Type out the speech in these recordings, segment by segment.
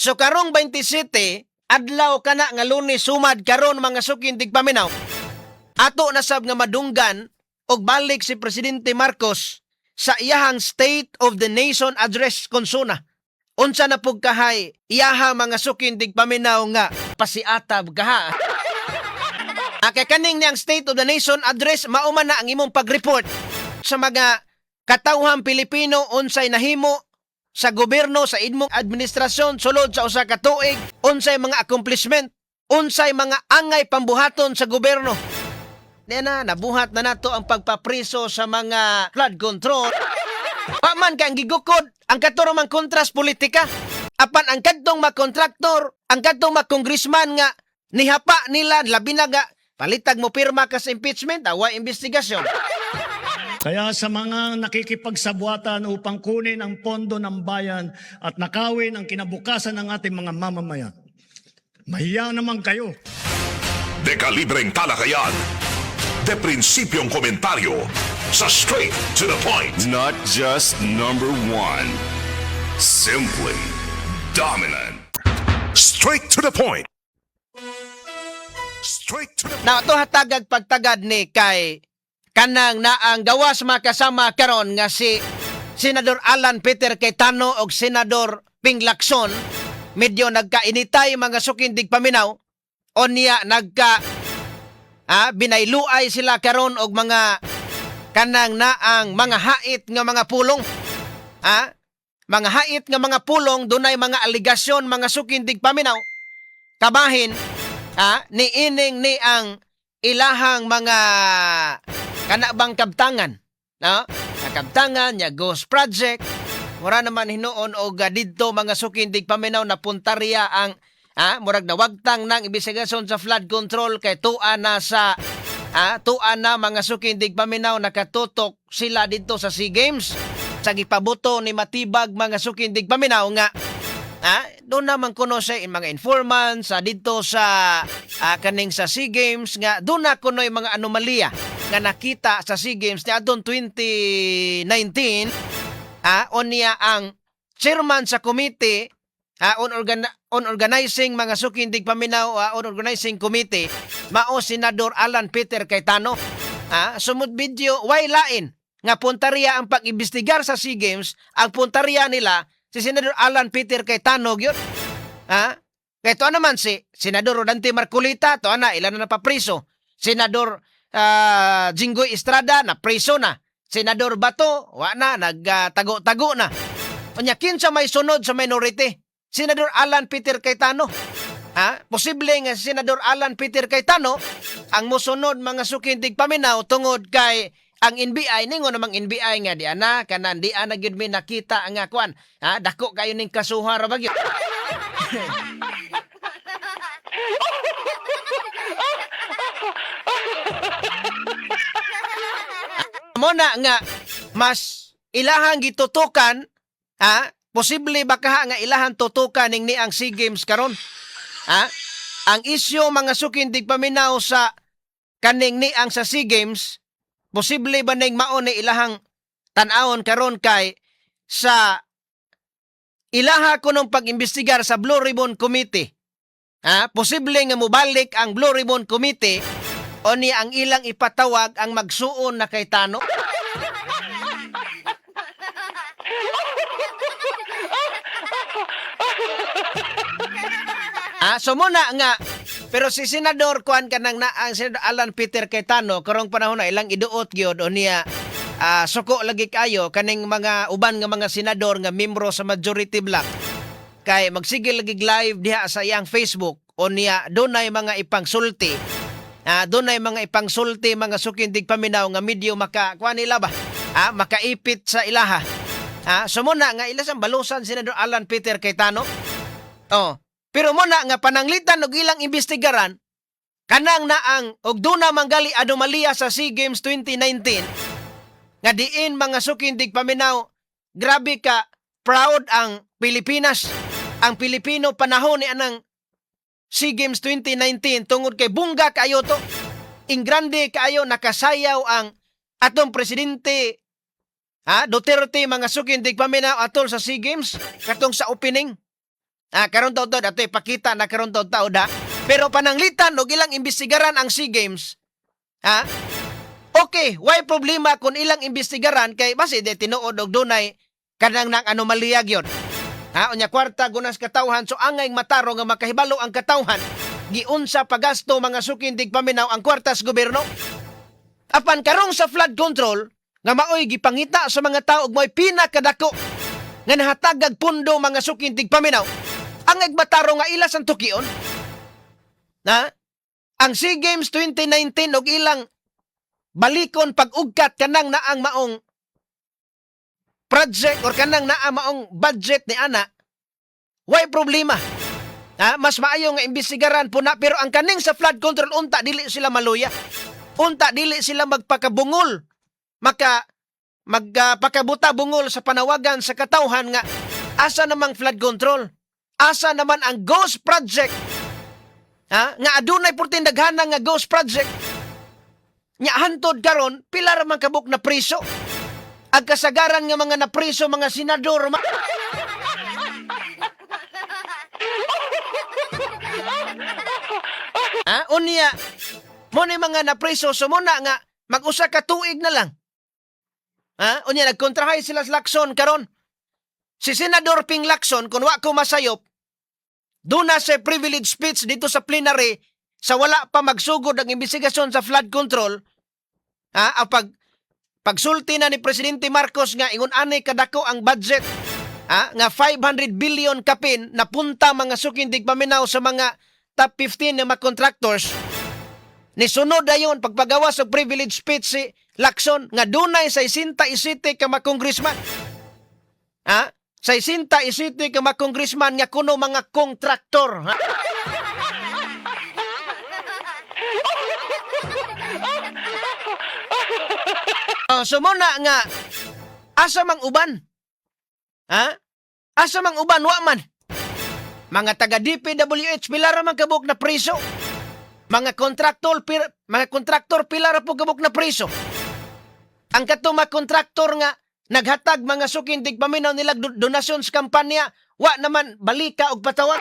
So karong 27 adlaw kana nga Lunes sumad karon mga suking tigpaminaw. Ato na sab nga madunggan og balik si Presidente Marcos sa iyahang State of the Nation address konsuna. Unsa na pug kahay iyaha mga suking tigpaminaw nga pasiatab kaha. Kay kaning niyang State of the Nation address mauman na ang imong pag-report sa mga katawhang Pilipino unsay nahimo sa gobyerno sa imong administrasyon sulod sa usa ka tuig, unsay mga accomplishment, unsay mga angay pambuhaton sa gobyerno. Nena, nabuhat na nato ang pagpapriso sa mga flood control. Paman ka ang gigukod, ang katurumang kontras politika. Apan ang kadtong mga kontraktor, ang kadtong mga congressman nga nihapa nila labi na nga palitag mo pirma ka sa impeachment, away investigasyon. Kaya sa mga nakikipagsabuatan upang kunin ang pondo ng bayan at nakawin ang kinabukasan ng ating mga mamamayan, mahiya naman kayo. De kalibreng talakayan, de prinsipyong komentaryo, sa straight to the point. Not just number one, simply dominant. Straight to the point. Straight to the Na ito hatagag pagtagad ni kay kanang na ang gawas makasama karon nga si Senador Alan Peter Cayetano o Senador Ping Lacson medyo nagkainitay mga sukindig paminaw o niya binayluay sila karon og mga kanang na ang mga hait nga mga pulong. Mga hait nga mga pulong dunay mga aligasyon mga sukindig paminaw kabahin ni ining ni ang ilahang mga kanabang kabtangan, no? Kabtangan, nya Ghost Project, mura naman hinuon o didto mga sukindig paminaw na puntarya ang murag nawagtang ng investigasyon sa flood control kay tuan na mga sukindig paminaw nakatutok sila dito sa SEA Games sa gipabuto ni matibag mga sukindig paminaw nga doon naman kuno sa mga informants dito sa kaning sa SEA Games nga doon na kuno yung mga anomalya nga nakita sa SEA Games niya doon 2019 on niya ang chairman sa committee on organizing mga sukindig paminaw on organizing committee mao Senador Alan Peter Cayetano. Sumud video way lain nga puntarya ang pag-imbestigar sa SEA Games, ang puntarya nila si Senador Alan Peter Cayetano gyud. Kaya to naman si Senador Rodante Marcolita, to ilan na napapriso. Senador Jinggoy Estrada na priso na. Senador Bato, nagtago-tago na. Unya kinsa may sunod sa minority? Senador Alan Peter Cayetano. Posible nga si Senador Alan Peter Cayetano ang mosunod mga sukindig paminaw tungod kay ang NBI ningo namang NBI nga di ana kanan di ana gyud mi nakita ang kwan dako kayo ning kasuha ra bagyo. Muna nga mas ilahang gitutukan posible baka nga ilahang tutukan ning ni ang SEA Games karon. Ang isyu mga sukindig paminaw sa kaning ni ang sa SEA Games posible ba ning mao ni ilahang tan-awon karon kay sa ilaha kunong pag-imbestigar sa Blue Ribbon Committee. Posible nga mubalik ang Blue Ribbon Committee o ni ang ilang ipatawag ang magsuon na Cayetano. So muna nga pero si Senador kuan kanang na ang Senador Alan Peter Cayetano karong panahon na ilang iduot gyud o niya suko lagi kayo kaning mga uban nga mga senador nga membro sa majority bloc kay magsigil lagi live diha sa iyang Facebook o niya dunay mga ipangsulti dunay mga ipangsulti mga sukindig paminaw nga medyo kuan nila ba makaipit sa ilaha. So muna nga ila sang balusan Senador Alan Peter Cayetano. Pero muna nga pananglitan og ilang imbestigaran kanang naang og duna manggali anomalya sa SEA Games 2019 nga diin mga sukindig paminaw grabe ka proud ang Pilipinas, ang Pilipino panahon ni anang SEA Games 2019 tungod kay bungga kayo to, ingrande kayo nakasayaw ang atong presidente Duterte mga sukindig paminaw atol sa SEA Games katong sa opening. Karon taon ato ipakita na karon taon da. Pero pananglitan og ilang imbestigaran ang SEA Games. Okay, why problema kung ilang imbestigaran kay basi de tinuod og dunay kanang nang anomalya gyud. Unya kwarta gunas katawhan so angay mataro nga makahibalo ang katawhan giunsa pagasto mga sukindig paminaw ang kwartas gobyerno. Apan karong sa flood control nga maoy gipangita sa mga tao og mo'y pinakadako nga nahatagag pundo mga sukindig paminaw. Angay mataro nga ila sang tukion. Ang SEA Games 2019 og ilang balikon pag-ugkat kanang naang maong project or kanang naa maong budget ni ana, why problema? Mas maayo nga imbestigaran po na, pero ang kaning sa flood control, unta dili sila maluya. Unta dili sila magpakabungol. Magpakabuta bungol sa panawagan sa katawhan nga, asa namang flood control? Asa naman ang ghost project? Nga adunay purtin daghana nga ghost project. Nya hantod karon pila ra man kabuk na priso. Ang kasagaran nga mga napriso, mga senador. Unya, mo ni mga napriso, sumuna nga, mag-usa ka tuig na lang. Unya, nagkontrahay sila sa Lacson karon. Si Senador Ping Lacson, kung wa ko masayop, doon na sa privilege speech dito sa plenary, sa wala pa magsugod ang investigasyon sa flood control, pagsulti na ni Presidente Marcos nga ingon anay kadako ang budget nga 500 billion kapin na punta mga sukindig paminaw sa mga top 15 na mga contractors. Ni sunod dayon pagpagawa sa privilege speech si Lacson nga dunay sa 67 ka mga congressman. Sa 67 ka mga congressman nga kuno mga kontraktor. Sumuna nga, asa mang uban? Asa mang uban, wa man? Mga taga DPWH, pila ra man kabuk na priso? Mga kontraktor, pila ra po kabuk na priso? Ang katong mga kontraktor nga, naghatag mga sukindig paminaw nila donasyon sa kampanya, wa naman balika og patawag.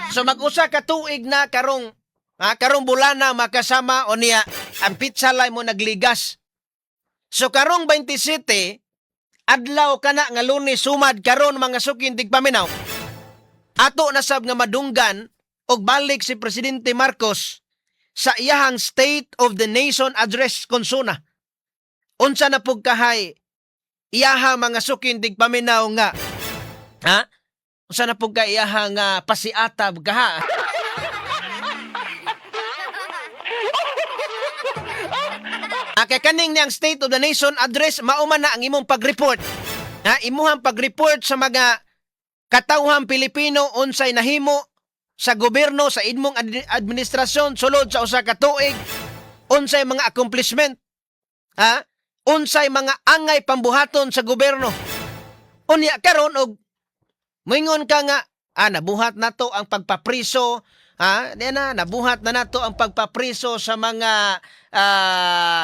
So mag-usa ka tuig na karong bulana makasama o niya ang pizza line mo nagligas. So karong 27 adlaw kana nga Lunes sumad karon mga sukindig paminaw. Ato na sab nga madunggan og balik si Presidente Marcos sa iyahang State of the Nation address konsuna. Unsa na pug kahay iyaha mga sukindig paminaw nga unsa na pug kay iyahang pasiata kaha. Kay kaning niyang State of the Nation address mauman na ang imong pag-report. Imuhang pag-report sa mga katawhang Pilipino unsay nahimo sa gobyerno sa imong administrasyon sulod sa usa ka tuig, unsay mga accomplishment, unsay mga angay pambuhaton sa gobyerno. Unya karon og moingon ka nga nabuhat nato ang pagpapriso, nabuhat na nato ang pagpapriso sa mga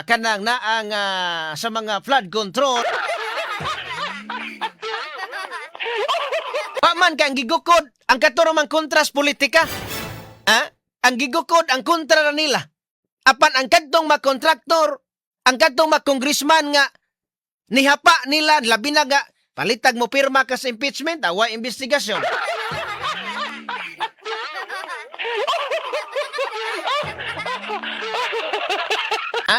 kanang naang sa mga flood control. Paman ka ang gigukod, ang katuromang kontras politika. Ang gigukod, ang kontra na nila. Apan ang kadtong mga kontraktor, ang kadtong mga congressman nga, nihapa nila, labi na nga, palitag mo pirma ka sa impeachment, awa investigasyon.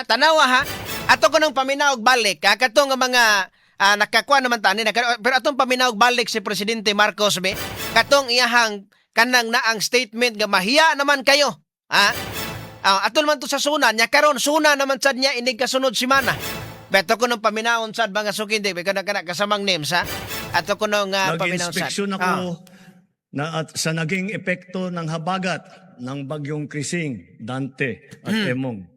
Tanawa ha, ato ko nang paminaw balik, katong mga nakakuha naman tani, pero atong paminawag balik si Presidente Marcos be, katong iyahang kanang naang statement nga mahiya naman kayo. Ato naman to sa suna, nya karon suna naman sad niya inig kasunod simana. Beto ko nung paminawon sad mga sukindi, be kana kasamang names ha. Ato ko nung paminawon sad. Nag-inspeksyon ako sa naging epekto ng habagat ng bagyong Krising, Dante at Emong.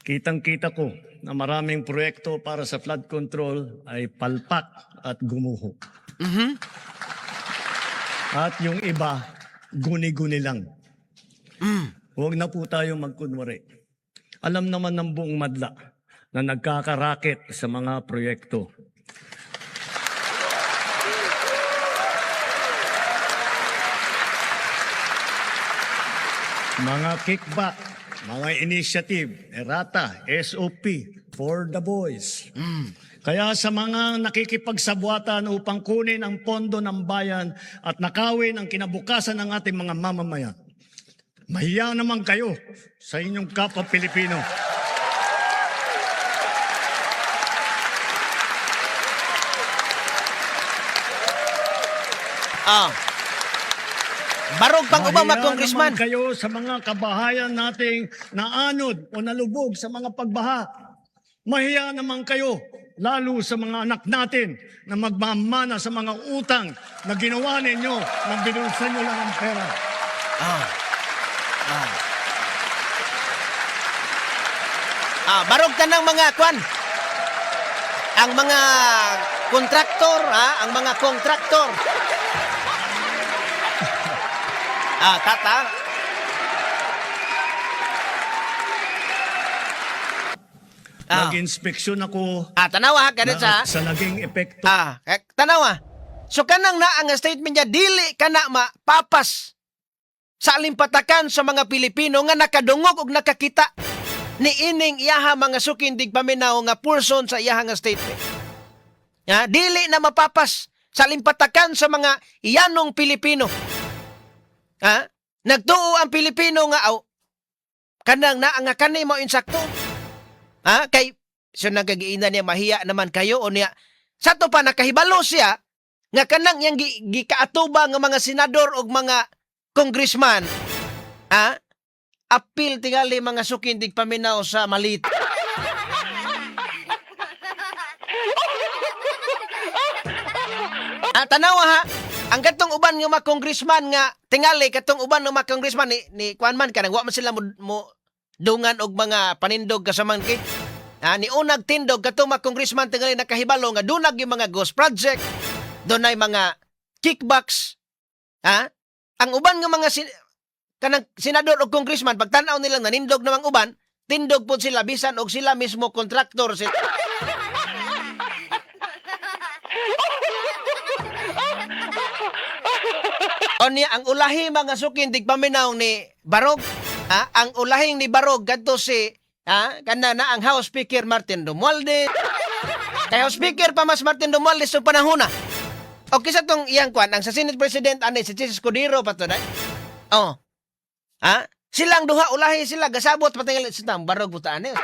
Kitang-kita ko na maraming proyekto para sa flood control ay palpak at gumuho. At yung iba, guni-guni lang. Huwag na po tayo magkunwari. Alam naman ng buong madla na nagkakaraket sa mga proyekto. Mga kickback, mga initiative, errata, SOP, for the boys. Kaya sa mga nakikipagsabwatan upang kunin ang pondo ng bayan at nakawin ang kinabukasan ng ating mga mamamayan, mahiya naman kayo sa inyong kapwa Pilipino. Barog pang ubang mga Mahiya congressman. naman kayo sa mga kabahayan nating naanod o nalubog sa mga pagbaha. Mahiya naman kayo, lalo sa mga anak natin na magmamana sa mga utang na ginawa ninyo nang binulsan nyo lang ang pera. Barog ka ng mga kwan. Ang mga kontraktor, ang mga kontraktor. Tata. Nag-inspeksyon ako Tanawa ha, ganit na, sa... sa naging epekto. Tanawa. So kanang na ang statement niya, dili ka na mapapas sa alimpatakan sa mga Pilipino nga nakadungog ug nakakita ni ining iyaha mga sukindig paminaw nga person sa iyaha nga statement. Dili na mapapas sa alimpatakan sa mga iyanong Pilipino. Nagtuo ang Pilipino nga kanang na ang kanay mo insakto. Kay so nagagiina niya mahiya naman kayo o niya sa to pa nakahibalo siya nga kanang yang gikaatuba nga mga senador o mga congressman apil tingali mga sukindig paminaw sa malit. Tanawa ha, ang katong uban nga mga congressman nga tingali katong uban nga mga congressman ni kuan man kanang wa man sila mo dungan og mga panindog kasamang kay ni unag tindog katong mga congressman tingali nakahibalo nga dunag yung mga ghost project, dunay mga kickbacks. Ang uban nga mga kanang senador o congressman pagtan-aw nilang nanindog namang uban, tindog po sila bisan og sila mismo kontraktor sila. O niya, ang ulahi mga sukindig paminaw ni Barog, ang ulahing ni Barog kadto si kanana ang House Speaker Martin Romualdez. Kay House Speaker pa mas Martin Romualdez sa panahon na. O kisa tong iyang kwan, ang sa Senate President ani si Jesus Cordero patunay. Silang duha ulahi sila gasabot patingal sa Barog butaan niya.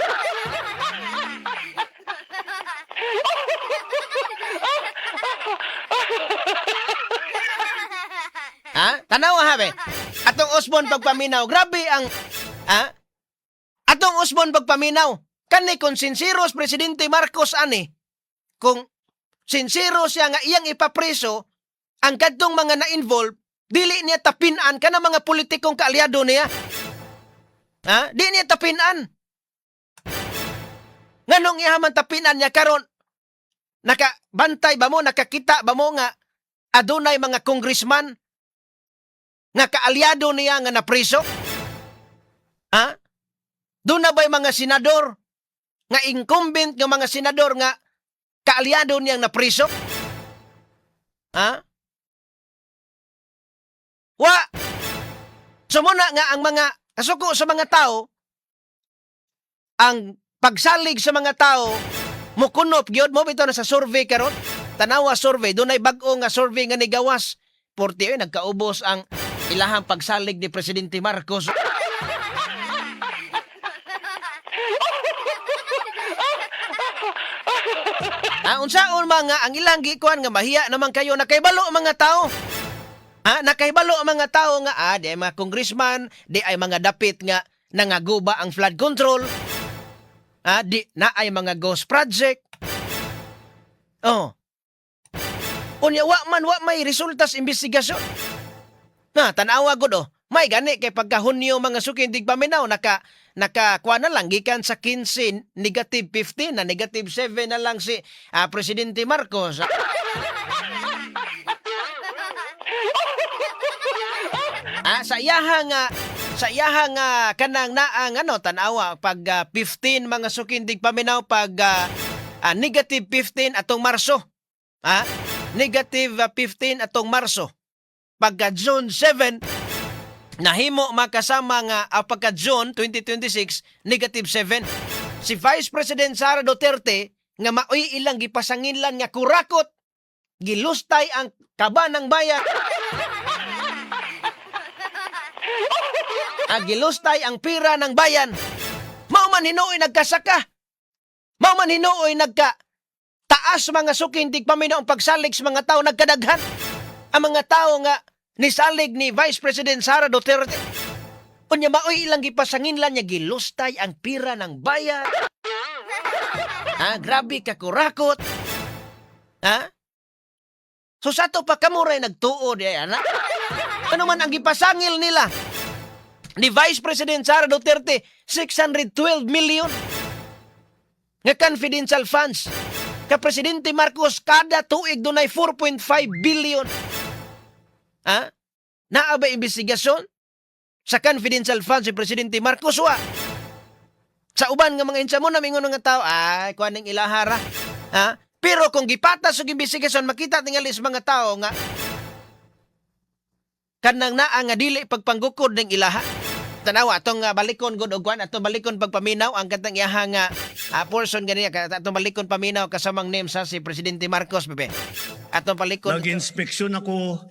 Tanawa habe. Atong Osbon pagpaminaw, grabe ang atong Osbon pagpaminaw. Kani kung sinseros Presidente Marcos ani, kung sinsero siya nga iyang ipapreso ang kadtong mga na-involve, dili niya tapinan kana mga politikong kaalyado niya. Di niya tapinan. Nganong iyaman tapinan niya karon? Nakabantay ba mo, nakakita ba mo nga adunay mga congressman nga kaalyado niya nga napriso? Doon na ba'y mga senador nga incumbent nga mga senador nga kaalyado niyang napriso? Wa! Sumuna nga ang mga kasuko sa mga tao, ang pagsalig sa mga tao, mukunop, gyud mo bitaw na sa survey karon. Tanawa survey, doon ay bag-o nga survey nga ni gawas. 40 nagkaubos ang ilahang pagsalig ni Presidente Marcos. Unsaon mga ang ilang gikuan nga mahiya naman kayo nakaibalo ang mga tao. Nakaibalo ang mga tao nga di ay mga congressman, di ay mga dapit nga nangaguba ang flood control. Di na ay mga ghost project. Unya wa may resultas investigasyon. Tanawa gud may gani kay pagkahunyo mga sukindig paminaw nakakuha na lang gikan sa 15 negative 15 na negative 7 na lang si Presidente Marcos. Sa sa iyahang kanang naang tanawa pag 15 mga sukindig paminaw pag negative 15 atong Marso. Negative 15 atong Marso. Pagka June 7 nahimo makasama nga pagka June 2026 negative 7. Si Vice President Sara Duterte nga maoy ilang gipasanginlan nga kurakot, gilustay ang kaba ng bayan. Gilustay ang pira ng bayan. Mao man hinuoy nagkasaka. Mao man hinuoy taas mga sukindig paminaw ang pagsalig sa mga tao nagkadaghan. Ang mga tao nga nisalig ni Vice President Sara Duterte. Unya maoy ilang gipasanginlan niya gilustay ang pira ng bayan. Grabe ka kurakot. So sa to pa kamuray nagtuod ana. Ano man ang gipasangil nila ni Vice President Sara Duterte 612 million nga confidential funds. Ka Presidente Marcos kada tuig dunay 4.5 billion. Naa ba investigasyon sa confidential funds si Presidente Marcos wa? Sa uban nga mga insamo na mingon nga tao, ay kuan ning ilahara. Pero kung gipatas og investigasyon makita tingali sa mga tao nga kanang naa nga dili pagpanggukod ning ilaha. Tanawa atong balikon gud og kuan atong balikon pagpaminaw ang katang iyahang portion ganiya atong balikon paminaw kasamang name sa si Presidente Marcos bebe. Atong balikon Nag-inspeksyon ako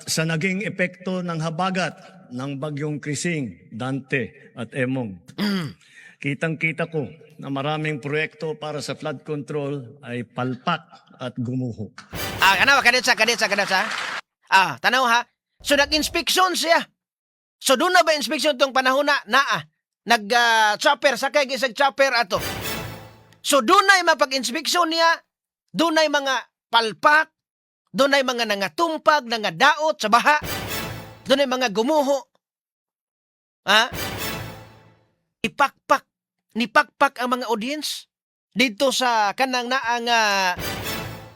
sa naging epekto ng habagat ng bagyong Krising, Dante at Emong. Kitang-kita ko na maraming proyekto para sa flood control ay palpak at gumuho. Kadetsa. Tanaw ha. So nag-inspeksyon siya. So doon na ba inspeksyon tong panahon naa? Nag-chopper, sakay gisag chopper ato. So doon na mapag-inspeksyon niya, doon na mga palpak, doon na mga nangatumpag, nangadaot sa baha, doon na mga gumuho. Nipakpak ang mga audience dito sa kanang naang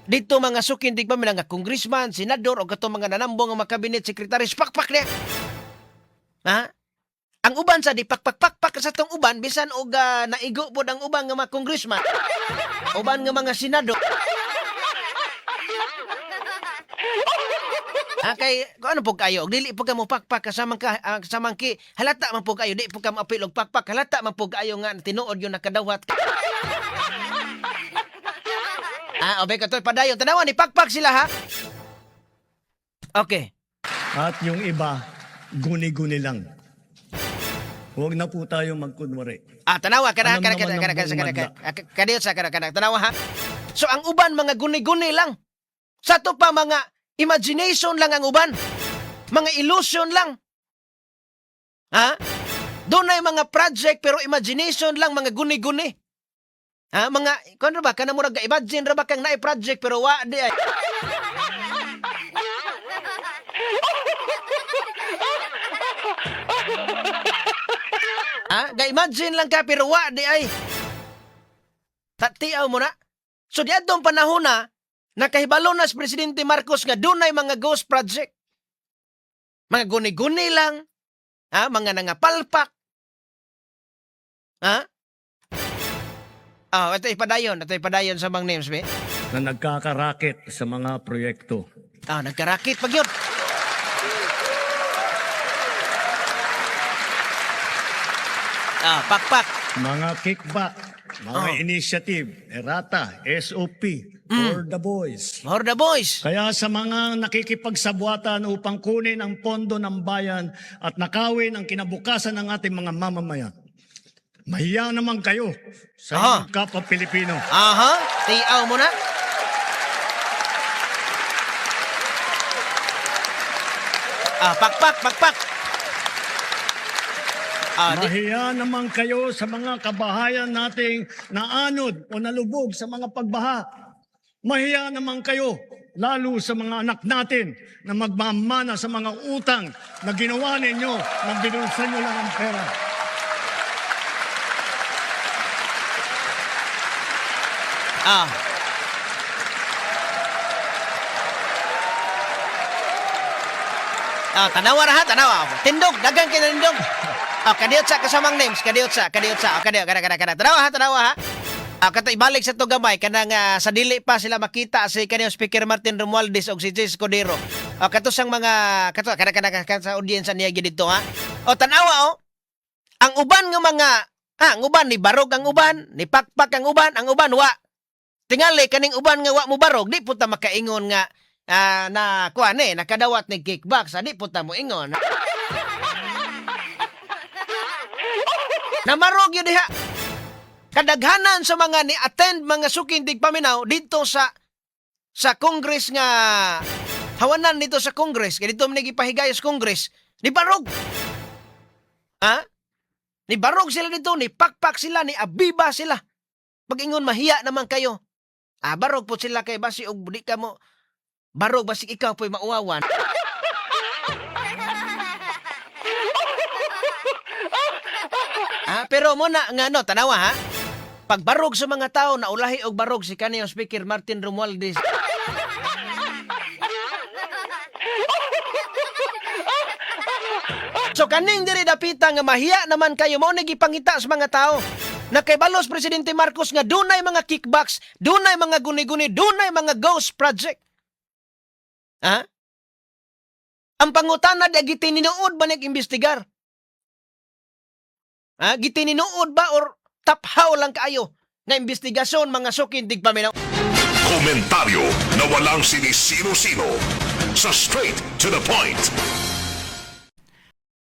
dito mga sukindig pa mga congressman, senador o katong mga nanambong nga mga cabinet secretaries pakpak niya. Ang uban sa di pakpak sa tong uban bisan og naigo pod ang uban nga mga congressman, uban nga mga senador. Kay ano po kayo, dili po ka mo pakpak kasamang ki halata man po kayo, di po ka maapil og pakpak, halata man po kayo nga tinuod yung nakadawat. Obay ka to'y padayon, tanawan ni pakpak sila ha. Okay. At yung iba, guni-guni lang. Huwag na po tayo magkunwari. Tanawa kada Alam naman ng buong kada tanawa ha. So ang uban mga guni-guni lang. Sa to pa mga imagination lang ang uban. Mga illusion lang. Doon ay mga project pero imagination lang, mga guni-guni. Mga kuno ba kana murag imagine ra ba kang naay project pero wa di ay. Ga-imagine lang ka pero wa di ay. Tatiaw mo na. So di adtong panahon na nakahibalo na si Presidente Marcos nga dunay mga ghost project. Mga guni-guni lang. Mga nangapalpak. Ito ipadayon sa mga names, be. Na nagkakarakit sa mga proyekto. Nagkarakit pag yun. Pakpak. Mga kickback, mga initiative, errata, SOP, for the boys. For the boys. Kaya sa mga nakikipagsabwatan upang kunin ang pondo ng bayan at nakawin ang kinabukasan ng ating mga mamamayan, mahiya naman kayo sa inyong kapwa Pilipino. Tiaw mo na. Pakpak. Mahiya naman kayo sa mga kabahayan nating naanod o nalubog sa mga pagbaha. Mahiya naman kayo lalo sa mga anak natin na magmamana sa mga utang na ginawa ninyo nang binulsa nyo lang ang pera. Oh, tanawa ra ha, tanawa. Tindog, dagang kinindog. Oh, kadiyot sa kasamang names, kadiyot sa. Oh, kadiyot, kada. Tanawa ha. Kato ibalik sa to gamay kanang sa dili pa sila makita si kaniyang Speaker Martin Romualdez og si Jess Cordero. Kato sang mga kato kada sa audience niya dito ha. O tanawa ang uban nga mga ang uban ni barog ang uban, ni pakpak ang uban wa. Tingali kaning uban nga wa mo barog, di puta makaingon nga na kuan nakadawat ni kickbox, di puta mo ingon. Namarog yun diha. Kadaghanan sa mga ni-attend mga sukindig paminaw dito sa Congress nga hawanan dito sa Congress. Kaya dito manigipahigay sa Congress. Ni barog. Ha? Ni barog sila dito, ni pakpak sila, ni abiba sila. Pag-ingon mahiya naman kayo. Barog po sila kay basi og di ka mo. Barog basi ikaw po'y mauwawan. Pero muna nga tanawa ha. Pagbarog sa mga tao na ulahi og barog si kaniyang Speaker Martin Romualdez. So kaning diri dapita nga mahiya naman kayo mao nagipangita sa mga tao. Na kay balos Presidente Marcos nga dunay mga kickbacks, dunay mga guni-guni, dunay mga ghost project. Ha? Ang pangutana di gitininuod ba nag-imbestigar? Gitininuod ba or taphaw lang kaayo nga investigasyon mga sukindig paminaw? Komentaryo na walang sinisino-sino. Sa Straight to the Point.